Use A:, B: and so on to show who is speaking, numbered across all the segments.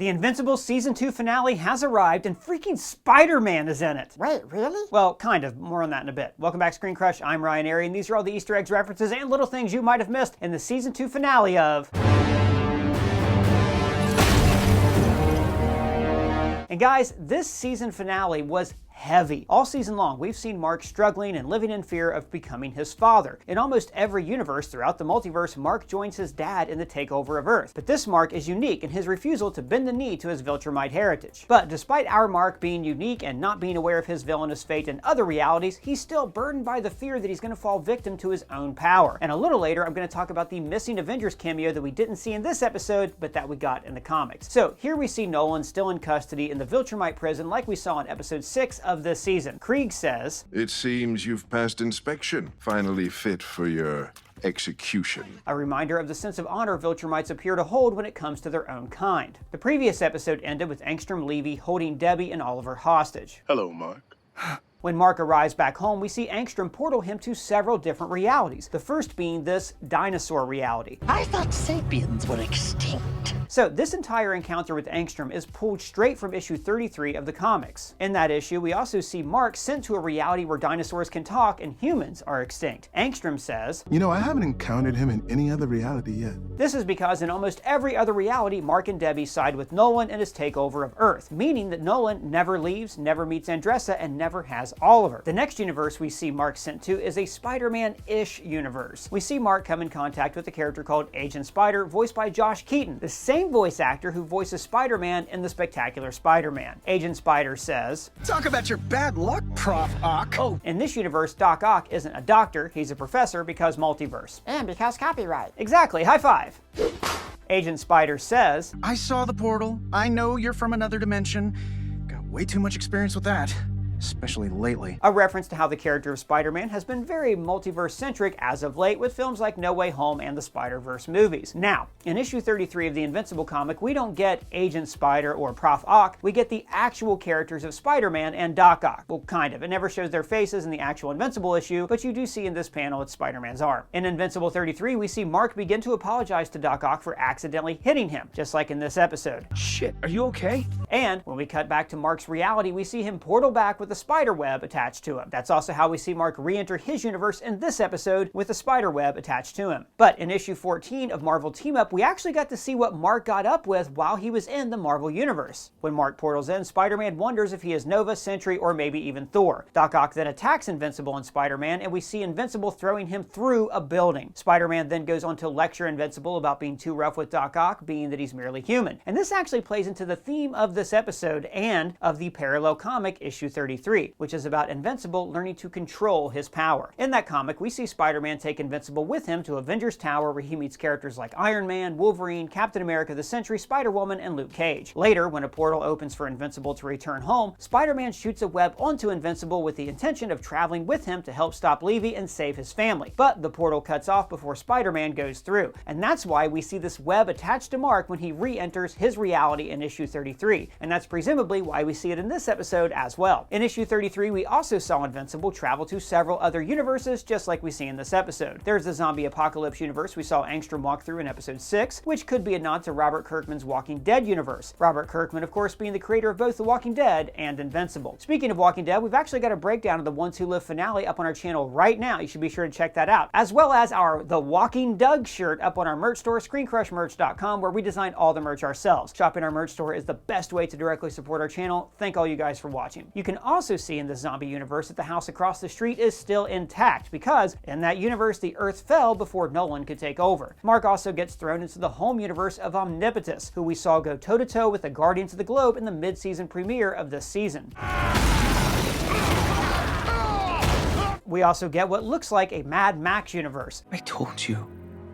A: The Invincible Season 2 finale has arrived and freaking Spider-Man is in it.
B: Wait, really?
A: Well, kind of. More on that in a bit. Welcome back, ScreenCrush. I'm Ryan Airy, and these are all the Easter eggs, references, and little things you might have missed in the Season 2 finale of... And guys, this season finale was heavy. All season long, we've seen Mark struggling and living in fear of becoming his father. In almost every universe throughout the multiverse, Mark joins his dad in the takeover of Earth. But this Mark is unique in his refusal to bend the knee to his Viltrumite heritage. But despite our Mark being unique and not being aware of his villainous fate in other realities, he's still burdened by the fear that he's going to fall victim to his own power. And a little later, I'm going to talk about the missing Avengers cameo that we didn't see in this episode, but that we got in the comics. So here we see Nolan still in custody in the Viltrumite prison like we saw in episode 6 of this season. Krieg says,
C: "It seems you've passed inspection, finally fit for your execution."
A: A reminder of the sense of honor Viltrumites appear to hold when it comes to their own kind. The previous episode ended with Angstrom Levy holding Debbie and Oliver hostage.
C: Hello, Mark.
A: When Mark arrives back home, we see Angstrom portal him to several different realities, the first being this dinosaur reality.
B: I thought sapiens were extinct.
A: So this entire encounter with Angstrom is pulled straight from issue 33 of the comics. In that issue, we also see Mark sent to a reality where dinosaurs can talk and humans are extinct. Angstrom says,
D: "You know, I haven't encountered him in any other reality yet."
A: This is because in almost every other reality, Mark and Debbie side with Nolan in his takeover of Earth, meaning that Nolan never leaves, never meets Andressa, and never has Oliver. The next universe we see Mark sent to is a Spider-Man-ish universe. We see Mark come in contact with a character called Agent Spider, voiced by Josh Keaton, the same voice actor who voices Spider-Man in The Spectacular Spider-Man. Agent Spider says,
E: "Talk about your bad luck, Prof. Ock."
A: Oh, in this universe, Doc Ock isn't a doctor, he's a professor because multiverse.
B: And because copyright.
A: Exactly, high five. Agent Spider says,
E: "I saw the portal. I know you're from another dimension. Got way too much experience with that. Especially lately."
A: A reference to how the character of Spider-Man has been very multiverse-centric as of late with films like No Way Home and the Spider-Verse movies. Now, in issue 33 of the Invincible comic, we don't get Agent Spider or Prof. Ock, we get the actual characters of Spider-Man and Doc Ock. Well, kind of. It never shows their faces in the actual Invincible issue, but you do see in this panel it's Spider-Man's arm. In Invincible 33, we see Mark begin to apologize to Doc Ock for accidentally hitting him, just like in this episode.
E: Shit, are you okay?
A: And when we cut back to Mark's reality, we see him portal back with a spider web attached to him. That's also how we see Mark re-enter his universe in this episode with a spider web attached to him. But in issue 14 of Marvel Team Up, we actually got to see what Mark got up with while he was in the Marvel Universe. When Mark portals in, Spider-Man wonders if he is Nova, Sentry, or maybe even Thor. Doc Ock then attacks Invincible and Spider-Man, and we see Invincible throwing him through a building. Spider-Man then goes on to lecture Invincible about being too rough with Doc Ock, being that he's merely human. And this actually plays into the theme of this episode and of the parallel comic issue 33, which is about Invincible learning to control his power. In that comic, we see Spider-Man take Invincible with him to Avengers Tower where he meets characters like Iron Man, Wolverine, Captain America the Sentry, Spider-Woman, and Luke Cage. Later, when a portal opens for Invincible to return home, Spider-Man shoots a web onto Invincible with the intention of traveling with him to help stop Levy and save his family. But the portal cuts off before Spider-Man goes through. And that's why we see this web attached to Mark when he re-enters his reality in issue 33. And that's presumably why we see it in this episode as well. In issue 33, we also saw Invincible travel to several other universes, just like we see in this episode. There's the zombie apocalypse universe we saw Angstrom walk through in episode 6, which could be a nod to Robert Kirkman's Walking Dead universe. Robert Kirkman, of course, being the creator of both The Walking Dead and Invincible. Speaking of Walking Dead, we've actually got a breakdown of the Ones Who Live finale up on our channel right now. You should be sure to check that out, as well as our The Walking Doug shirt up on our merch store, ScreenCrushMerch.com, where we design all the merch ourselves. Shopping our merch store is the best way to directly support our channel. Thank all you guys for watching. You can also see in the zombie universe that the house across the street is still intact because in that universe the Earth fell before Nolan could take over. Mark also gets thrown into the home universe of Omnipotus, who we saw go toe-to-toe with the Guardians of the Globe in the mid-season premiere of this season. We also get what looks like a Mad Max universe.
F: I told you,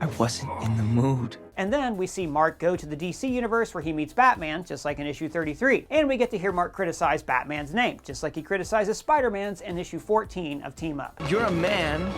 F: I wasn't in the mood.
A: And then we see Mark go to the DC universe where he meets Batman, just like in issue 33. And we get to hear Mark criticize Batman's name, just like he criticizes Spider-Man's in issue 14 of Team Up.
F: You're a man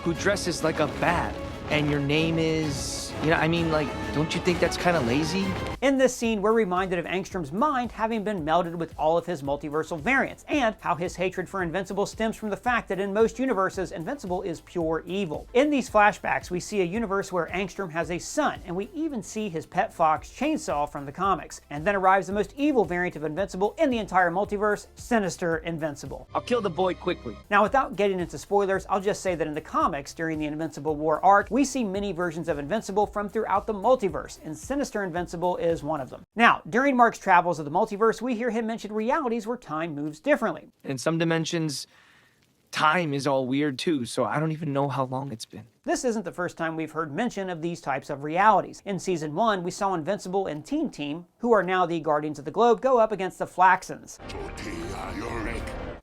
F: who dresses like a bat, and your name is, you know, I mean, like, Don't you think that's kind of lazy?
A: In this scene, we're reminded of Angstrom's mind having been melded with all of his multiversal variants, and how his hatred for Invincible stems from the fact that in most universes, Invincible is pure evil. In these flashbacks, we see a universe where Angstrom has a son, and we even see his pet fox, Chainsaw, from the comics. And then arrives the most evil variant of Invincible in the entire multiverse, Sinister Invincible.
F: I'll kill the boy quickly.
A: Now, without getting into spoilers, I'll just say that in the comics, during the Invincible War arc, we see many versions of Invincible from throughout the multiverse, and Sinister Invincible is one of them. Now, during Mark's travels of the multiverse, we hear him mention realities where time moves differently.
F: In some dimensions, time is all weird too, so I don't even know how long it's been.
A: This isn't the first time we've heard mention of these types of realities. In Season 1, we saw Invincible and Teen Team, who are now the Guardians of the Globe, go up against the Flaxans.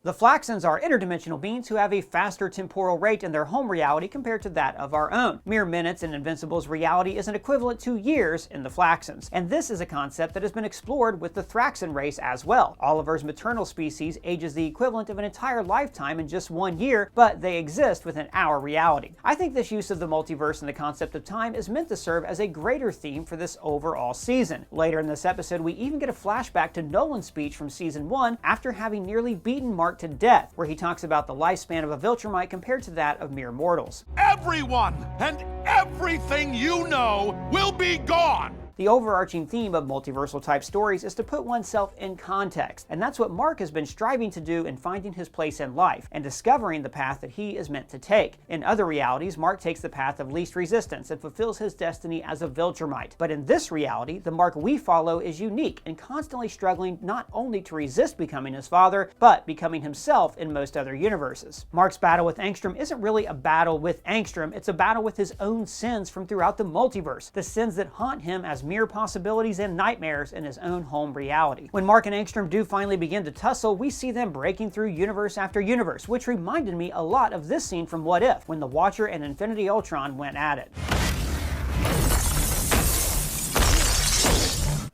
A: The Flaxans are interdimensional beings who have a faster temporal rate in their home reality compared to that of our own. Mere minutes in Invincible's reality is an equivalent to years in the Flaxans. And this is a concept that has been explored with the Thraxan race as well. Oliver's maternal species ages the equivalent of an entire lifetime in just 1 year, but they exist within our reality. I think this use of the multiverse and the concept of time is meant to serve as a greater theme for this overall season. Later in this episode, we even get a flashback to Nolan's speech from Season 1 after having nearly beaten Mark to death, where he talks about the lifespan of a Viltrumite compared to that of mere mortals.
G: Everyone and everything you know will be gone!
A: The overarching theme of multiversal type stories is to put oneself in context, and that's what Mark has been striving to do in finding his place in life and discovering the path that he is meant to take. In other realities, Mark takes the path of least resistance and fulfills his destiny as a Viltrumite. But in this reality, the Mark we follow is unique and constantly struggling not only to resist becoming his father, but becoming himself in most other universes. Mark's battle with Angstrom isn't really a battle with Angstrom, it's a battle with his own sins from throughout the multiverse, the sins that haunt him as mere possibilities and nightmares in his own home reality. When Mark and Angstrom do finally begin to tussle, we see them breaking through universe after universe, which reminded me a lot of this scene from What If, when the Watcher and Infinity Ultron went at it.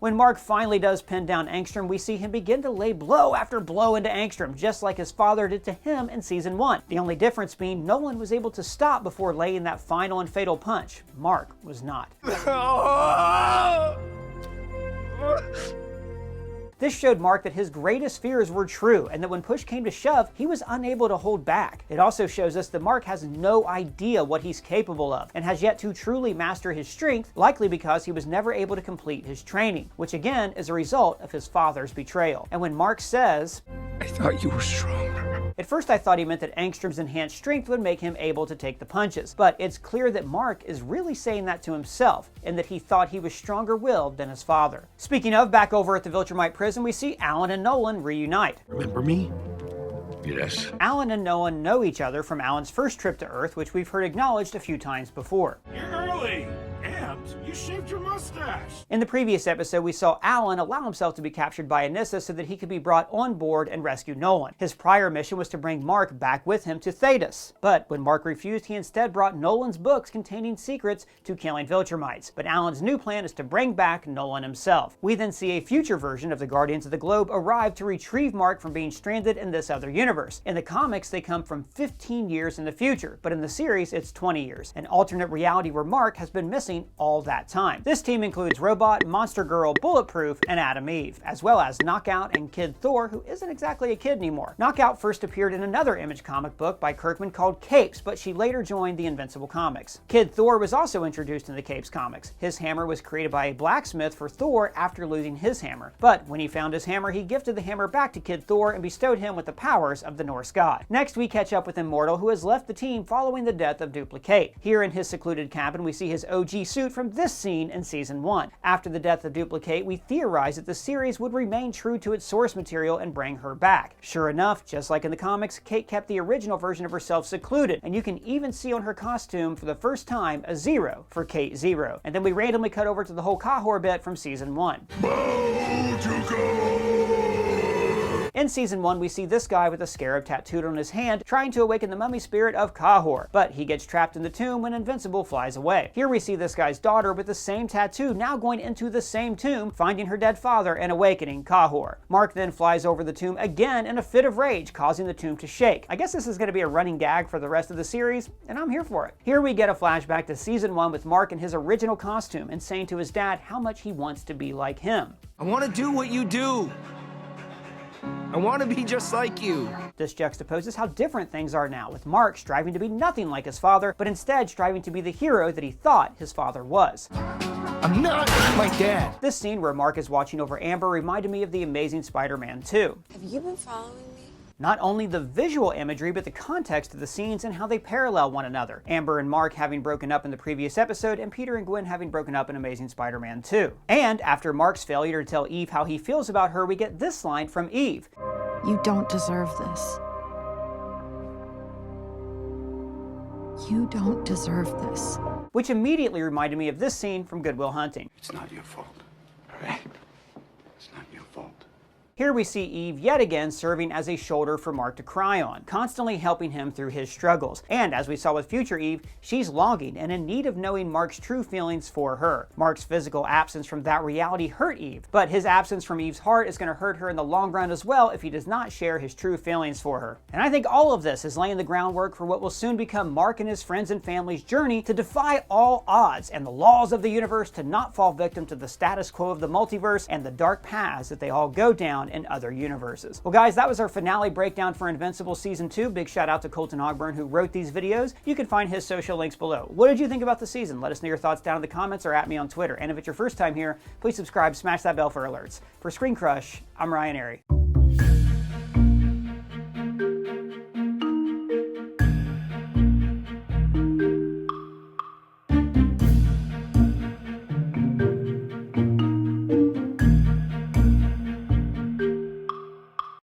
A: When Mark finally does pin down Angstrom, we see him begin to lay blow after blow into Angstrom, just like his father did to him in Season 1. The only difference being Nolan was able to stop before laying that final and fatal punch. Mark was not. This showed Mark that his greatest fears were true, and that when push came to shove, he was unable to hold back. It also shows us that Mark has no idea what he's capable of, and has yet to truly master his strength, likely because he was never able to complete his training, which again is a result of his father's betrayal. And when Mark says,
F: I thought you were stronger.
A: At first I thought he meant that Angstrom's enhanced strength would make him able to take the punches, but it's clear that Mark is really saying that to himself, and that he thought he was stronger-willed than his father. Speaking of, back over at the Viltrumite prison, we see Alan and Nolan reunite.
G: Remember me? Yes.
A: Alan and Nolan know each other from Alan's first trip to Earth, which we've heard acknowledged a few times before.
G: You're early! And you shaved your mustache!
A: In the previous episode, we saw Alan allow himself to be captured by Anissa so that he could be brought on board and rescue Nolan. His prior mission was to bring Mark back with him to Thetis. But when Mark refused, he instead brought Nolan's books containing secrets to killing Viltrumites. But Alan's new plan is to bring back Nolan himself. We then see a future version of the Guardians of the Globe arrive to retrieve Mark from being stranded in this other universe. In the comics, they come from 15 years in the future, but in the series, it's 20 years, an alternate reality where Mark has been missing all that time. This team includes Robot, Monster Girl, Bulletproof, and Adam Eve, as well as Knockout and Kid Thor, who isn't exactly a kid anymore. Knockout first appeared in another Image comic book by Kirkman called Capes, but she later joined the Invincible comics. Kid Thor was also introduced in the Capes comics. His hammer was created by a blacksmith for Thor after losing his hammer, but when he found his hammer, he gifted the hammer back to Kid Thor and bestowed him with the powers of the Norse god. Next, we catch up with Immortal, who has left the team following the death of Duplicate. Here in his secluded cabin, we see his OG suit from this scene in Season 1. After the death of Duplicate, we theorized that the series would remain true to its source material and bring her back. Sure enough, just like in the comics, Kate kept the original version of herself secluded, and you can even see on her costume for the first time a 0 for Kate Zero. And then we randomly cut over to the whole Cahor bit from Season 1. In Season 1, we see this guy with a scarab tattooed on his hand trying to awaken the mummy spirit of Kahor, but he gets trapped in the tomb when Invincible flies away. Here we see this guy's daughter with the same tattoo now going into the same tomb, finding her dead father and awakening Kahor. Mark then flies over the tomb again in a fit of rage, causing the tomb to shake. I guess this is going to be a running gag for the rest of the series, and I'm here for it. Here we get a flashback to Season 1 with Mark in his original costume and saying to his dad how much he wants to be like him.
F: I want to do what you do. I want to be just like you.
A: This juxtaposes how different things are now, with Mark striving to be nothing like his father, but instead striving to be the hero that he thought his father was.
F: I'm not my dad.
A: This scene where Mark is watching over Amber reminded me of The Amazing Spider-Man 2.
H: Have you been following me?
A: Not only the visual imagery, but the context of the scenes and how they parallel one another. Amber and Mark having broken up in the previous episode, and Peter and Gwen having broken up in Amazing Spider-Man 2. And after Mark's failure to tell Eve how he feels about her, we get this line from Eve.
I: You don't deserve this. You don't deserve this.
A: Which immediately reminded me of this scene from Good Will Hunting.
J: It's not your fault, all right? It's not your fault.
A: Here we see Eve yet again serving as a shoulder for Mark to cry on, constantly helping him through his struggles. And as we saw with future Eve, she's longing and in need of knowing Mark's true feelings for her. Mark's physical absence from that reality hurt Eve, but his absence from Eve's heart is going to hurt her in the long run as well if he does not share his true feelings for her. And I think all of this is laying the groundwork for what will soon become Mark and his friends and family's journey to defy all odds and the laws of the universe, to not fall victim to the status quo of the multiverse and the dark paths that they all go down in other universes. Well guys, that was our finale breakdown for Invincible Season 2. Big shout out to Colton Ogburn who wrote these videos. You can find his social links below. What did you think about the season? Let us know your thoughts down in the comments or at me on Twitter. And if it's your first time here, please subscribe, smash that bell for alerts. For ScreenCrush, I'm Ryan Airy.